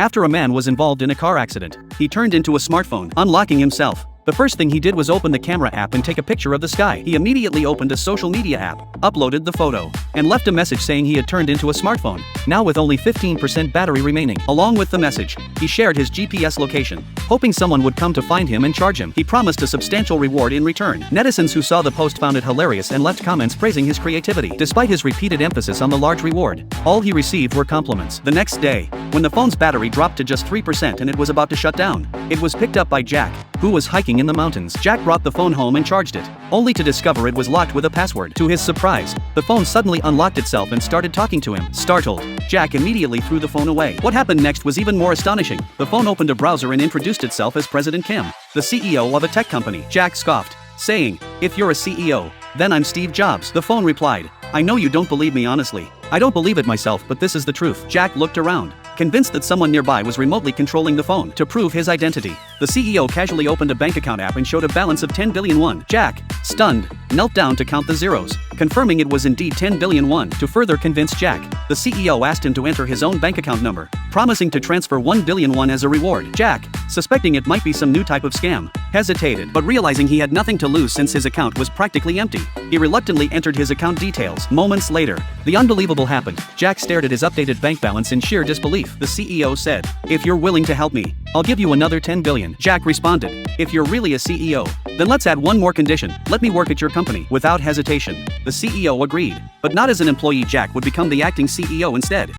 After a man was involved in a car accident, he turned into a smartphone, unlocking himself. The first thing he did was open the camera app and take a picture of the sky. He immediately opened a social media app, uploaded the photo, and left a message saying he had turned into a smartphone, now with only 15% battery remaining. Along with the message, he shared his GPS location, hoping someone would come to find him and charge him. He promised a substantial reward in return. Netizens who saw the post found it hilarious and left comments praising his creativity. Despite his repeated emphasis on the large reward, all he received were compliments. The next day, when the phone's battery dropped to just 3% and it was about to shut down, it was picked up by Jack, who was hiking in the mountains. Jack brought the phone home and charged it, only to discover it was locked with a password. To his surprise, the phone suddenly unlocked itself and started talking to him. Startled, Jack immediately threw the phone away. What happened next was even more astonishing. The phone opened a browser and introduced itself as President Kim, the CEO of a tech company. Jack scoffed, saying, "If you're a CEO, then I'm Steve Jobs." The phone replied, "I know you don't believe me honestly. I don't believe it myself, but this is the truth." Jack looked around, convinced that someone nearby was remotely controlling the phone. To prove his identity, the CEO casually opened a bank account app and showed a balance of 10 billion won. Jack, stunned, knelt down to count the zeros, confirming it was indeed 10 billion won. To further convince Jack, the CEO asked him to enter his own bank account number, promising to transfer 1 billion won as a reward. Jack, suspecting it might be some new type of scam, hesitated, but realizing he had nothing to lose since his account was practically empty, he reluctantly entered his account details. Moments later, the unbelievable happened. Jack stared at his updated bank balance in sheer disbelief. The CEO said, "If you're willing to help me, I'll give you another 10 billion. Jack responded, "If you're really a CEO, then let's add one more condition. Let me work at your company." Without hesitation, the CEO agreed, but not as an employee. Jack would become the acting CEO instead.